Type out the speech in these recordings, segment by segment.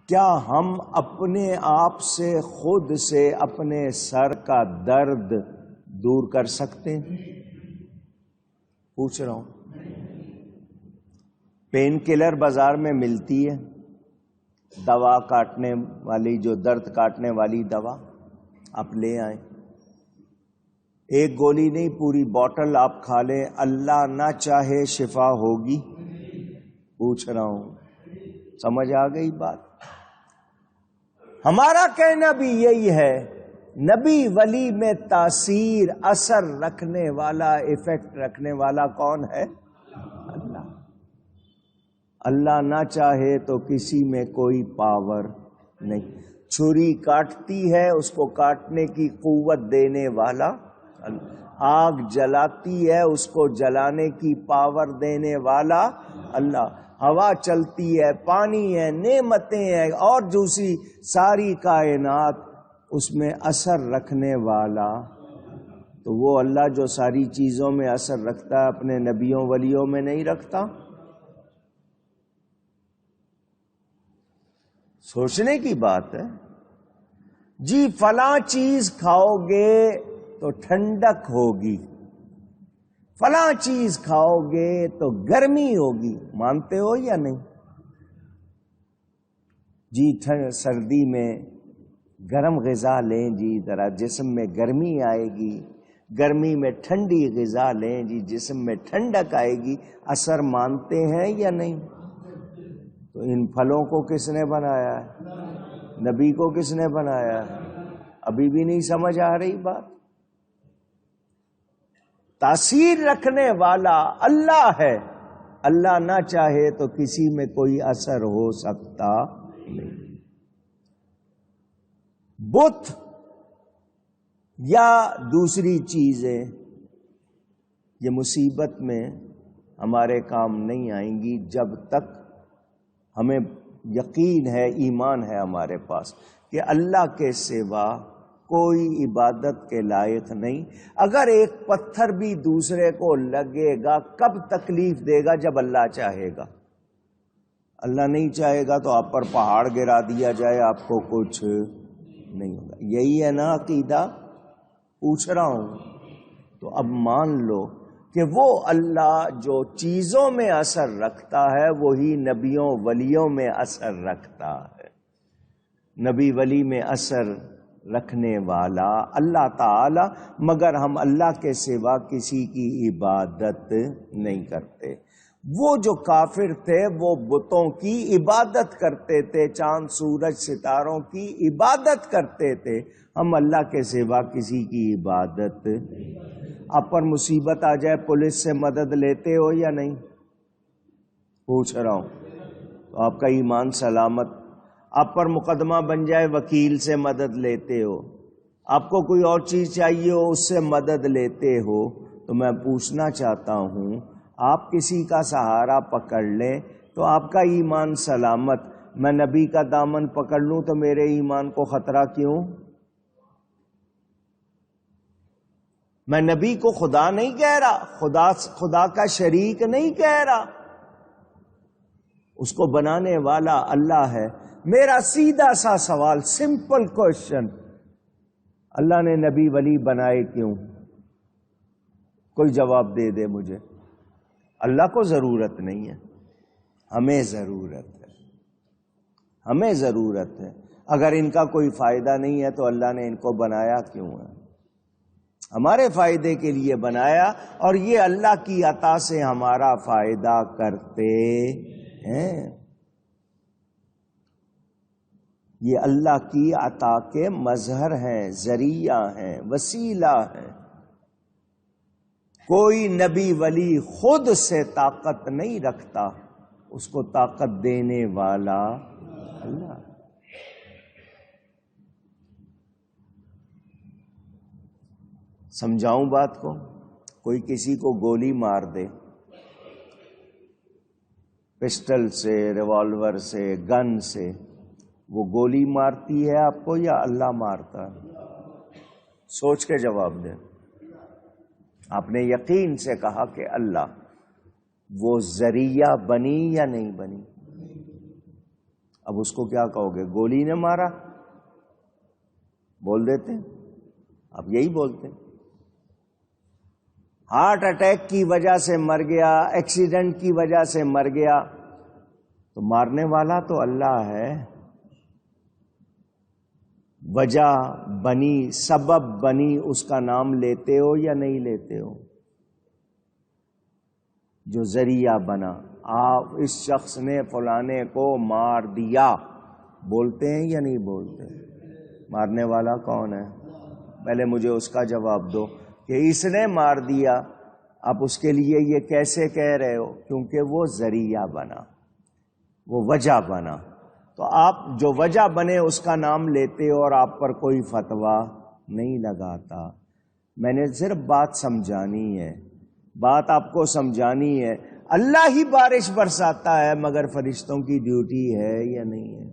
کیا ہم اپنے آپ سے خود سے اپنے سر کا درد دور کر سکتے ہیں؟ پوچھ رہا ہوں۔ پین کلر بازار میں ملتی ہے، دوا کاٹنے والی، جو درد کاٹنے والی دوا، آپ لے آئیں، ایک گولی نہیں پوری بوٹل آپ کھا لیں، اللہ نہ چاہے شفا ہوگی؟ پوچھ رہا ہوں، سمجھ آ گئی بات؟ ہمارا کہنا بھی یہی ہے، نبی ولی میں تاثیر، اثر رکھنے والا، ایفیکٹ رکھنے والا کون ہے؟ اللہ۔ اللہ نہ چاہے تو کسی میں کوئی پاور نہیں۔ چھری کاٹتی ہے، اس کو کاٹنے کی قوت دینے والا اللہ۔ آگ جلاتی ہے، اس کو جلانے کی پاور دینے والا اللہ۔ ہوا چلتی ہے، پانی ہے، نعمتیں ہیں، اور دوسری ساری کائنات، اس میں اثر رکھنے والا تو وہ اللہ جو ساری چیزوں میں اثر رکھتا ہے، اپنے نبیوں ولیوں میں نہیں رکھتا؟ سوچنے کی بات ہے۔ جی فلاں چیز کھاؤ گے تو ٹھنڈک ہوگی، فلاں چیز کھاؤ گے تو گرمی ہوگی، مانتے ہو یا نہیں؟ جی سردی میں گرم غذا لیں جی، ذرا جسم میں گرمی آئے گی، گرمی میں ٹھنڈی غذا لیں جی، جسم میں ٹھنڈک آئے گی، اثر مانتے ہیں یا نہیں؟ تو ان پھلوں کو کس نے بنایا ہے؟ نبی کو کس نے بنایا ہے؟ ابھی بھی نہیں سمجھ آ رہی بات؟ تاثیر رکھنے والا اللہ ہے، اللہ نہ چاہے تو کسی میں کوئی اثر ہو سکتا نہیں۔ بت یا دوسری چیزیں یہ مصیبت میں ہمارے کام نہیں آئیں گی جب تک ہمیں یقین ہے، ایمان ہے ہمارے پاس کہ اللہ کے سوا کوئی عبادت کے لائق نہیں۔ اگر ایک پتھر بھی دوسرے کو لگے گا، کب تکلیف دے گا؟ جب اللہ چاہے گا۔ اللہ نہیں چاہے گا تو آپ پر پہاڑ گرا دیا جائے، آپ کو کچھ نہیں ہوگا۔ یہی ہے نا عقیدہ؟ پوچھ رہا ہوں۔ تو اب مان لو کہ وہ اللہ جو چیزوں میں اثر رکھتا ہے وہی نبیوں ولیوں میں اثر رکھتا ہے۔ نبی ولی میں اثر رکھنے والا اللہ تعالی، مگر ہم اللہ کے سوا کسی کی عبادت نہیں کرتے۔ وہ جو کافر تھے وہ بتوں کی عبادت کرتے تھے، چاند سورج ستاروں کی عبادت کرتے تھے، ہم اللہ کے سوا کسی کی عبادت۔ آپ پر مصیبت آ جائے، پولیس سے مدد لیتے ہو یا نہیں؟ پوچھ رہا ہوں۔ تو آپ کا ایمان سلامت۔ آپ پر مقدمہ بن جائے، وکیل سے مدد لیتے ہو۔ آپ کو کوئی اور چیز چاہیے ہو، اس سے مدد لیتے ہو۔ تو میں پوچھنا چاہتا ہوں، آپ کسی کا سہارا پکڑ لیں تو آپ کا ایمان سلامت، میں نبی کا دامن پکڑ لوں تو میرے ایمان کو خطرہ کیوں؟ میں نبی کو خدا نہیں کہہ رہا، خدا کا شریک نہیں کہہ رہا، اس کو بنانے والا اللہ ہے۔ میرا سیدھا سا سوال، سمپل کوشچن، اللہ نے نبی ولی بنائے کیوں؟ کوئی جواب دے دے مجھے۔ اللہ کو ضرورت نہیں ہے، ہمیں ضرورت ہے، ہمیں ضرورت ہے۔ اگر ان کا کوئی فائدہ نہیں ہے تو اللہ نے ان کو بنایا کیوں ہے؟ ہمارے فائدے کے لیے بنایا، اور یہ اللہ کی عطا سے ہمارا فائدہ کرتے ہیں۔ یہ اللہ کی عطا کے مظہر ہیں، ذریعہ ہیں، وسیلہ ہیں۔ کوئی نبی ولی خود سے طاقت نہیں رکھتا، اس کو طاقت دینے والا اللہ۔ سمجھاؤں بات کو؟ کوئی کسی کو گولی مار دے، پسٹل سے، ریوالور سے، گن سے، وہ گولی مارتی ہے آپ کو یا اللہ مارتا ہے؟ سوچ کے جواب دیں۔ آپ نے یقین سے کہا کہ اللہ، وہ ذریعہ بنی یا نہیں بنی؟ اب اس کو کیا کہو گے؟ گولی نے مارا بول دیتے ہیں، اب یہی بولتے ہیں۔ ہارٹ اٹیک کی وجہ سے مر گیا، ایکسیڈنٹ کی وجہ سے مر گیا، تو مارنے والا تو اللہ ہے، وجہ بنی، سبب بنی، اس کا نام لیتے ہو یا نہیں لیتے ہو؟ جو ذریعہ بنا، آپ اس شخص نے فلانے کو مار دیا، بولتے ہیں یا نہیں بولتے؟ مارنے والا کون ہے؟ پہلے مجھے اس کا جواب دو کہ اس نے مار دیا، آپ اس کے لیے یہ کیسے کہہ رہے ہو؟ کیونکہ وہ ذریعہ بنا، وہ وجہ بنا، تو آپ جو وجہ بنے اس کا نام لیتے ہو اور آپ پر کوئی فتویٰ نہیں لگاتا۔ میں نے صرف بات سمجھانی ہے، بات آپ کو سمجھانی ہے۔ اللہ ہی بارش برساتا ہے، مگر فرشتوں کی ڈیوٹی ہے یا نہیں ہے؟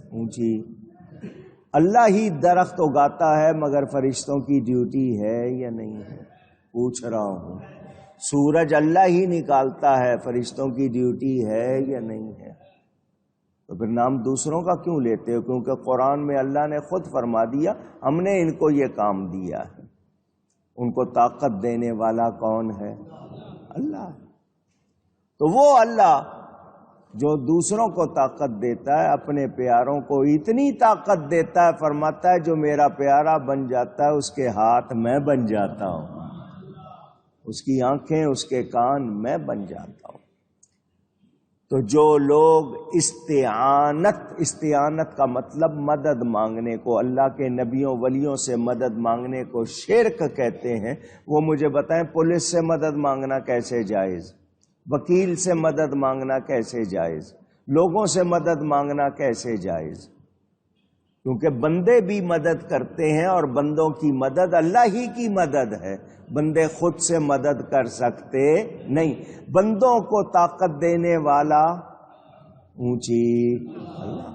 اونچی، اللہ ہی درخت اگاتا ہے، مگر فرشتوں کی ڈیوٹی ہے یا نہیں ہے؟ پوچھ رہا ہوں۔ سورج اللہ ہی نکالتا ہے، فرشتوں کی ڈیوٹی ہے یا نہیں ہے؟ تو پھر نام دوسروں کا کیوں لیتے ہو؟ کیونکہ قرآن میں اللہ نے خود فرما دیا ہم نے ان کو یہ کام دیا ہے۔ ان کو طاقت دینے والا کون ہے؟ اللہ۔ تو وہ اللہ جو دوسروں کو طاقت دیتا ہے، اپنے پیاروں کو اتنی طاقت دیتا ہے، فرماتا ہے جو میرا پیارا بن جاتا ہے اس کے ہاتھ میں بن جاتا ہوں، اس کی آنکھیں، اس کے کان میں بن جاتا ہوں۔ تو جو لوگ استعانت کا مطلب مدد مانگنے کو، اللہ کے نبیوں ولیوں سے مدد مانگنے کو شرک کہتے ہیں، وہ مجھے بتائیں پولیس سے مدد مانگنا کیسے جائز؟ وکیل سے مدد مانگنا کیسے جائز؟ لوگوں سے مدد مانگنا کیسے جائز؟ کیونکہ بندے بھی مدد کرتے ہیں، اور بندوں کی مدد اللہ ہی کی مدد ہے، بندے خود سے مدد کر سکتے نہیں۔ بندوں کو طاقت دینے والا اونچی اللہ۔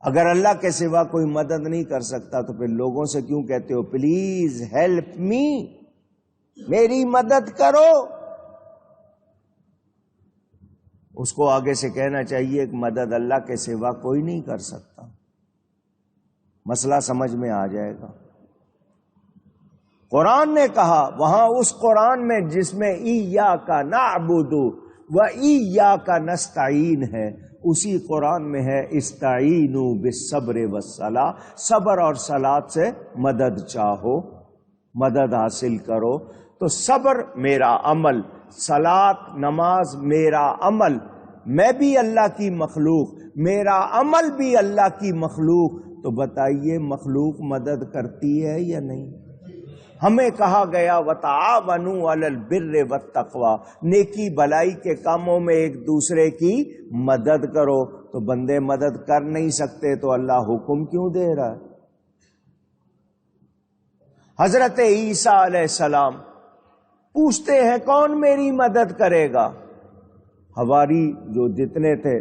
اگر اللہ کے سوا کوئی مدد نہیں کر سکتا تو پھر لوگوں سے کیوں کہتے ہو پلیز ہیلپ می، میری مدد کرو؟ اس کو آگے سے کہنا چاہیے کہ مدد اللہ کے سوا کوئی نہیں کر سکتا۔ مسئلہ سمجھ میں آ جائے گا۔ قرآن نے کہا، وہاں اس قرآن میں جس میں ایاک نعبد و ایاک نستعین ہے، اسی قرآن میں ہے استعینوا بالصبر والصلاۃ، صبر اور صلاۃ سے مدد چاہو، مدد حاصل کرو۔ تو صبر میرا عمل، صلاۃ نماز میرا عمل، میں بھی اللہ کی مخلوق، میرا عمل بھی اللہ کی مخلوق، تو بتائیے مخلوق مدد کرتی ہے یا نہیں؟ ہمیں کہا گیا وَتَعَاوَنُوا عَلَى الْبِرِّ وَالتَّقْوَى، نیکی بھلائی کے کاموں میں ایک دوسرے کی مدد کرو۔ تو بندے مدد کر نہیں سکتے تو اللہ حکم کیوں دے رہا ہے؟ حضرت عیسیٰ علیہ السلام پوچھتے ہیں کون میری مدد کرے گا؟ حواری جو جتنے تھے،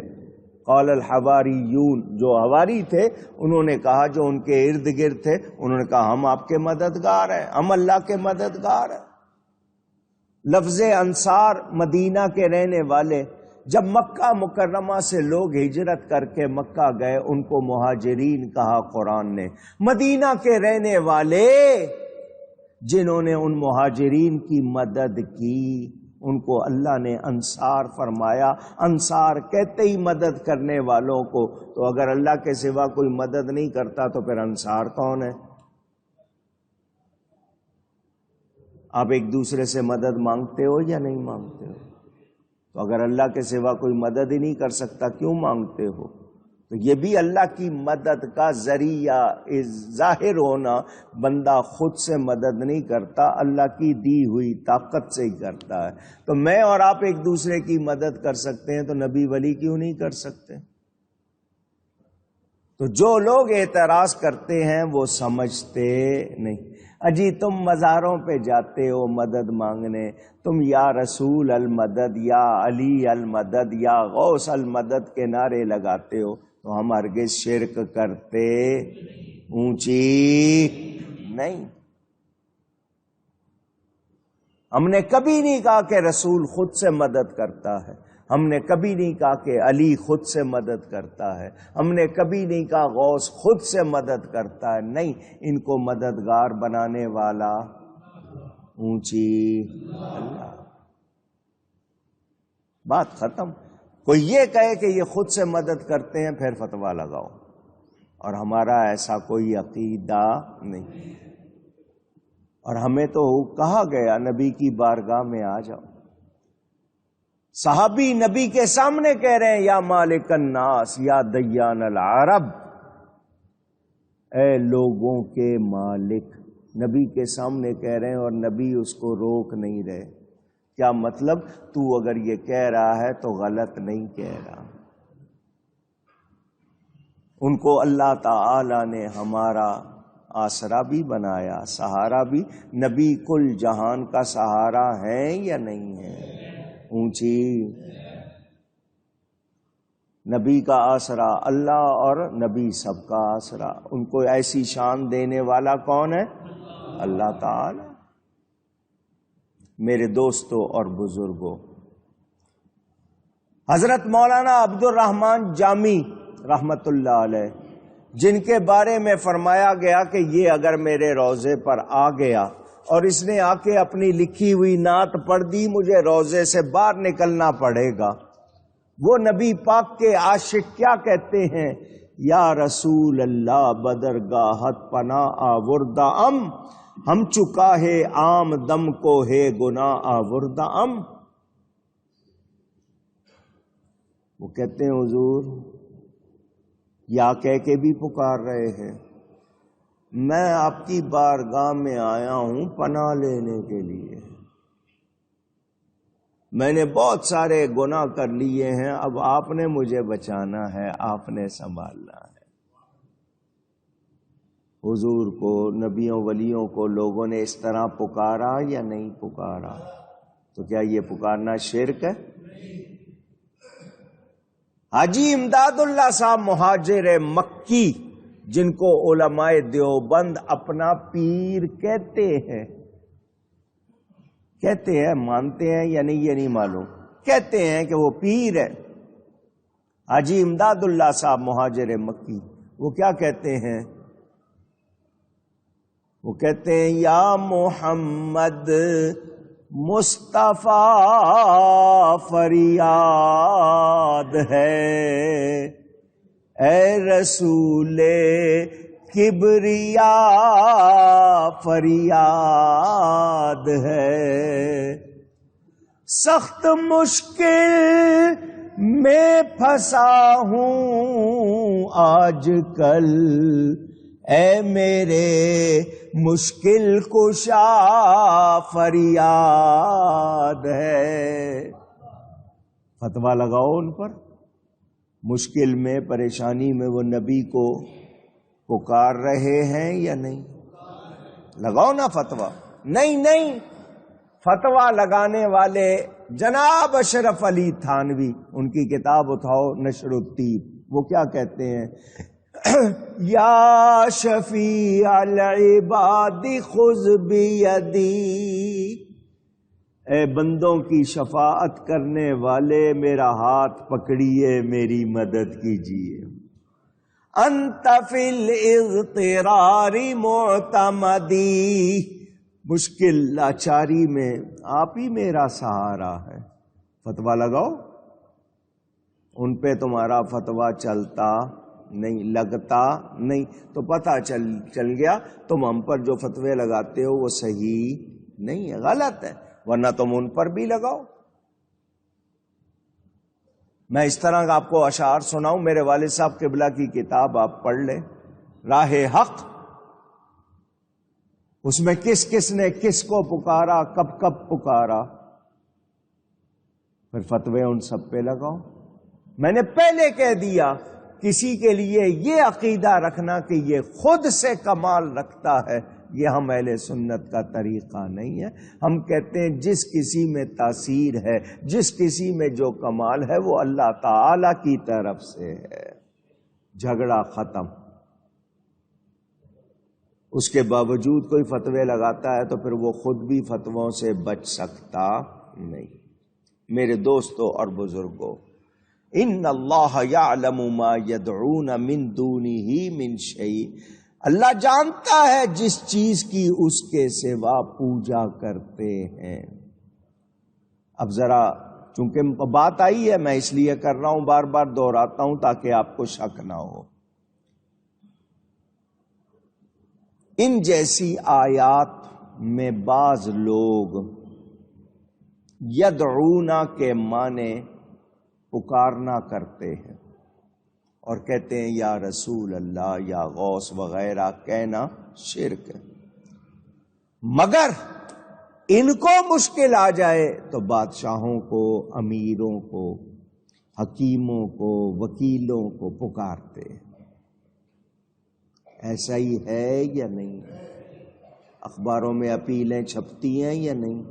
قال الحواریون، جو حواری تھے انہوں نے کہا، جو ان کے ارد گرد تھے انہوں نے کہا ہم آپ کے مددگار ہیں، ہم اللہ کے مددگار ہیں۔ لفظ انصار، مدینہ کے رہنے والے، جب مکہ مکرمہ سے لوگ ہجرت کر کے مکہ گئے ان کو مہاجرین کہا قرآن نے۔ مدینہ کے رہنے والے جنہوں نے ان مہاجرین کی مدد کی ان کو اللہ نے انصار فرمایا۔ انصار کہتے ہی مدد کرنے والوں کو، تو اگر اللہ کے سوا کوئی مدد نہیں کرتا تو پھر انصار کون ہے؟ آپ ایک دوسرے سے مدد مانگتے ہو یا نہیں مانگتے ہو؟ تو اگر اللہ کے سوا کوئی مدد ہی نہیں کر سکتا کیوں مانگتے ہو؟ تو یہ بھی اللہ کی مدد کا ذریعہ ظاہر ہونا۔ بندہ خود سے مدد نہیں کرتا، اللہ کی دی ہوئی طاقت سے ہی کرتا ہے۔ تو میں اور آپ ایک دوسرے کی مدد کر سکتے ہیں تو نبی ولی کیوں نہیں کر سکتے؟ تو جو لوگ اعتراض کرتے ہیں وہ سمجھتے نہیں۔ اجی تم مزاروں پہ جاتے ہو مدد مانگنے، تم یا رسول المدد، یا علی المدد، یا غوث المدد کے نعرے لگاتے ہو، تو ہم ہرگز شرک کرتے اونچی نہیں۔ ہم نے کبھی نہیں کہا کہ رسول خود سے مدد کرتا ہے، ہم نے کبھی نہیں کہا کہ علی خود سے مدد کرتا ہے، ہم نے کبھی نہیں کہا غوث خود سے مدد کرتا ہے، نہیں، ان کو مددگار بنانے والا اونچی اللہ۔ بات ختم۔ کوئی یہ کہے کہ یہ خود سے مدد کرتے ہیں پھر فتویٰ لگاؤ، اور ہمارا ایسا کوئی عقیدہ نہیں۔ اور ہمیں تو کہا گیا نبی کی بارگاہ میں آ جاؤ، صحابی نبی کے سامنے کہہ رہے ہیں یا مالک الناس یا دیان العرب، اے لوگوں کے مالک، نبی کے سامنے کہہ رہے ہیں اور نبی اس کو روک نہیں رہے۔ کیا مطلب؟ تو اگر یہ کہہ رہا ہے تو غلط نہیں کہہ رہا۔ ان کو اللہ تعالی نے ہمارا آسرا بھی بنایا، سہارا بھی۔ نبی کل جہان کا سہارا ہے یا نہیں ہے؟ اونچی نبی کا آسرا اللہ، اور نبی سب کا آسرا۔ ان کو ایسی شان دینے والا کون ہے؟ اللہ تعالی۔ میرے دوستوں اور بزرگوں، حضرت مولانا عبد الرحمن جامی رحمت اللہ علیہ، جن کے بارے میں فرمایا گیا کہ یہ اگر میرے روضے پر آ گیا اور اس نے آ کے اپنی لکھی ہوئی نعت پڑھ دی، مجھے روضے سے باہر نکلنا پڑے گا۔ وہ نبی پاک کے عاشق کیا کہتے ہیں؟ یا رسول اللہ بدرگاہت پناہ آوردہ ہم چکا ہے عام دم کو ہے گناہ آوردہ وہ کہتے ہیں حضور یا کہہ کے بھی پکار رہے ہیں، میں آپ کی بارگاہ میں آیا ہوں پناہ لینے کے لیے، میں نے بہت سارے گناہ کر لیے ہیں، اب آپ نے مجھے بچانا ہے، آپ نے سنبھالنا ہے۔ حضور کو، نبیوں ولیوں کو لوگوں نے اس طرح پکارا یا نہیں پکارا؟ تو کیا یہ پکارنا شرک ہے؟ حاجی امداد اللہ صاحب مہاجر مکی، جن کو علماء دیوبند اپنا پیر کہتے ہیں، مانتے ہیں یا نہیں یہ نہیں معلوم، کہتے ہیں کہ وہ پیر ہے، حاجی امداد اللہ صاحب مہاجر مکی، وہ کیا کہتے ہیں؟ وہ کہتے ہیں یا محمد مصطفیٰ فریاد ہے، اے رسول کبریا فریاد ہے، سخت مشکل میں پھنسا ہوں آج کل، اے میرے مشکل کشا فریاد ہے۔ فتویٰ لگاؤ ان پر۔ مشکل میں، پریشانی میں وہ نبی کو پکار رہے ہیں یا نہیں؟ لگاؤ نا فتویٰ۔ نہیں، فتویٰ لگانے والے جناب اشرف علی تھانوی، ان کی کتاب اٹھاؤ نشر الطیب، وہ کیا کہتے ہیں؟ یا شفیع العباد خذ بیدی، اے بندوں کی شفاعت کرنے والے میرا ہاتھ پکڑیے، میری مدد کیجیے۔ انت فی الاضطرار معتمدی، مشکل لاچاری میں آپ ہی میرا سہارا ہے۔ فتویٰ لگاؤ۔ ان پہ تمہارا فتویٰ چلتا نہیں، لگتا نہیں، تو پتہ چل گیا تم ہم پر جو فتوے لگاتے ہو وہ صحیح نہیں ہے، غلط ہے، ورنہ تم ان پر بھی لگاؤ۔ میں اس طرح کا آپ کو اشعار سناؤں، میرے والد صاحب قبلہ کی کتاب آپ پڑھ لیں، راہ حق، اس میں کس کس نے کس کو پکارا، کب کب پکارا، پھر فتوے ان سب پہ لگاؤ۔ میں نے پہلے کہہ دیا، کسی کے لیے یہ عقیدہ رکھنا کہ یہ خود سے کمال رکھتا ہے، یہ ہم اہل سنت کا طریقہ نہیں ہے۔ ہم کہتے ہیں جس کسی میں تاثیر ہے، جس کسی میں جو کمال ہے، وہ اللہ تعالی کی طرف سے ہے۔ جھگڑا ختم۔ اس کے باوجود کوئی فتوے لگاتا ہے تو پھر وہ خود بھی فتووں سے بچ سکتا نہیں۔ میرے دوستوں اور بزرگوں، ان اللہ یعلم ما یدعون من دونہ من شیء، اللہ جانتا ہے جس چیز کی اس کے سوا پوجا کرتے ہیں۔ اب ذرا چونکہ بات آئی ہے، میں اس لیے کر رہا ہوں، بار بار دہراتا ہوں تاکہ آپ کو شک نہ ہو۔ ان جیسی آیات میں بعض لوگ یدعونا کے معنی پکارنا کرتے ہیں اور کہتے ہیں یا رسول اللہ یا غوث وغیرہ، کہنا شرک ہے۔ مگر ان کو مشکل آ جائے تو بادشاہوں کو، امیروں کو، حکیموں کو، وکیلوں کو پکارتے ہیں۔ ایسا ہی ہے یا نہیں؟ اخباروں میں اپیلیں چھپتی ہیں یا نہیں؟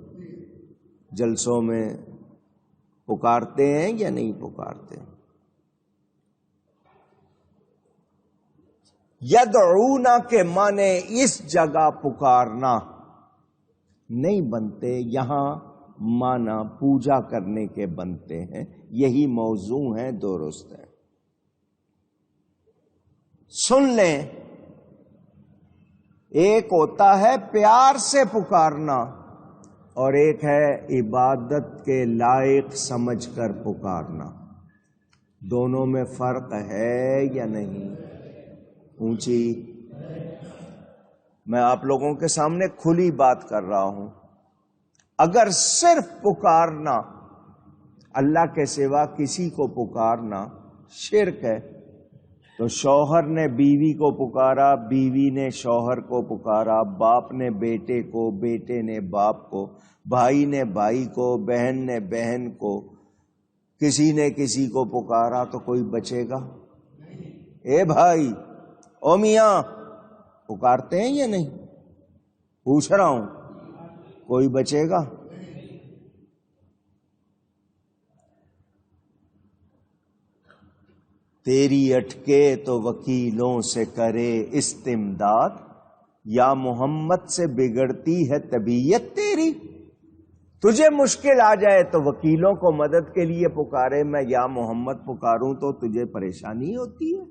جلسوں میں پکارتے ہیں یا نہیں پکارتے؟ یدعونا کے معنی اس جگہ پکارنا نہیں بنتے، یہاں معنی پوجا کرنے کے بنتے ہیں۔ یہی موضوع ہے، درست ہے۔ سن لیں، ایک ہوتا ہے پیار سے پکارنا اور ایک ہے عبادت کے لائق سمجھ کر پکارنا۔ دونوں میں فرق ہے یا نہیں؟ اونچی، میں آپ لوگوں کے سامنے کھلی بات کر رہا ہوں۔ اگر صرف پکارنا، اللہ کے سوا کسی کو پکارنا شرک ہے، تو شوہر نے بیوی کو پکارا، بیوی نے شوہر کو پکارا، باپ نے بیٹے کو، بیٹے نے باپ کو، بھائی نے بھائی کو، بہن نے بہن کو، کسی نے کسی کو پکارا، تو کوئی بچے گا؟ اے بھائی، او میاں، پکارتے ہیں یا نہیں؟ پوچھ رہا ہوں، کوئی بچے گا؟ تیری اٹکے تو وکیلوں سے کرے استمداد، یا محمد سے بگڑتی ہے طبیعت تیری؟ تجھے مشکل آ جائے تو وکیلوں کو مدد کے لیے پکارے، میں یا محمد پکاروں تو تجھے پریشانی ہوتی ہے؟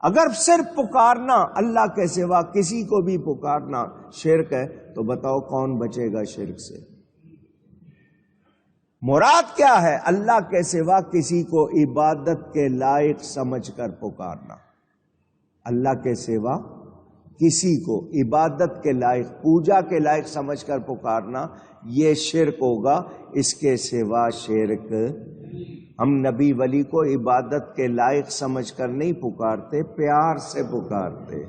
اگر صرف پکارنا، اللہ کے سوا کسی کو بھی پکارنا شرک ہے، تو بتاؤ کون بچے گا شرک سے؟ مراد کیا ہے؟ اللہ کے سوا کسی کو عبادت کے لائق سمجھ کر پکارنا۔ اللہ کے سوا کسی کو عبادت کے لائق، پوجا کے لائق سمجھ کر پکارنا، یہ شرک ہوگا۔ اس کے سوا شرک، ہم نبی ولی کو عبادت کے لائق سمجھ کر نہیں پکارتے، پیار سے پکارتے،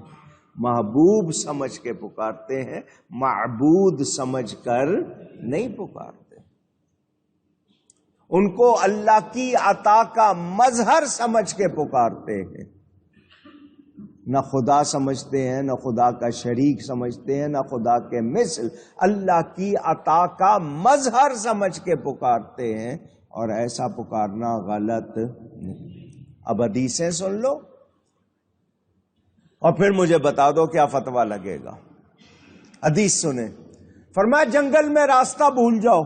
محبوب سمجھ کے پکارتے ہیں، معبود سمجھ کر نہیں پکارتے۔ ان کو اللہ کی عطا کا مظہر سمجھ کے پکارتے ہیں، نہ خدا سمجھتے ہیں، نہ خدا کا شریک سمجھتے ہیں، نہ خدا کے مثل، اللہ کی عطا کا مظہر سمجھ کے پکارتے ہیں، اور ایسا پکارنا غلط نہیں۔ اب حدیثیں سن لو اور پھر مجھے بتا دو کیا فتویٰ لگے گا۔ حدیث سنیں، فرمایا جنگل میں راستہ بھول جاؤ،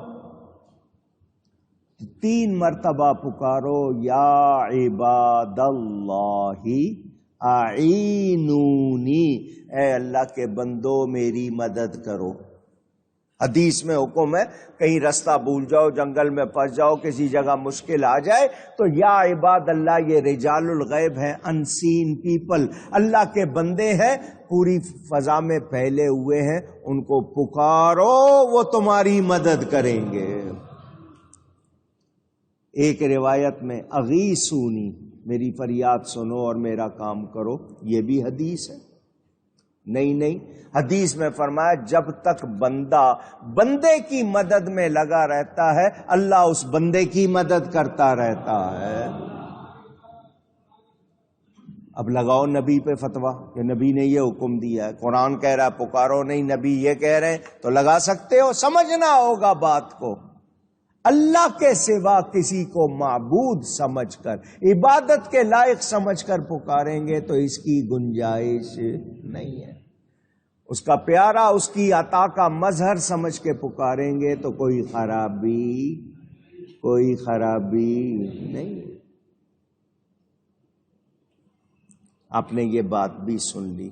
3 مرتبہ پکارو، یا عباد اللہ اعینونی، اے اللہ کے بندو میری مدد کرو۔ حدیث میں حکم ہے، کہیں رستہ بھول جاؤ، جنگل میں پھنس جاؤ، کسی جگہ مشکل آ جائے تو یا عباد اللہ، یہ رجال الغیب ہیں، انسین پیپل، اللہ کے بندے ہیں، پوری فضا میں پھیلے ہوئے ہیں، ان کو پکارو، وہ تمہاری مدد کریں گے۔ ایک روایت میں اغیثونی، میری فریاد سنو اور میرا کام کرو، یہ بھی حدیث ہے؟ نہیں، حدیث میں فرمایا جب تک بندہ بندے کی مدد میں لگا رہتا ہے، اللہ اس بندے کی مدد کرتا رہتا ہے۔ اب لگاؤ نبی پہ فتویٰ کہ نبی نے یہ حکم دیا ہے، قرآن کہہ رہا ہے پکارو، نہیں نبی یہ کہہ رہے ہیں، تو لگا سکتے ہو؟ سمجھنا ہوگا بات کو۔ اللہ کے سوا کسی کو معبود سمجھ کر، عبادت کے لائق سمجھ کر پکاریں گے تو اس کی گنجائش نہیں ہے۔ اس کا پیارا اس کی عطا کا مظہر سمجھ کے پکاریں گے تو کوئی خرابی نہیں۔ آپ نے یہ بات بھی سن لی۔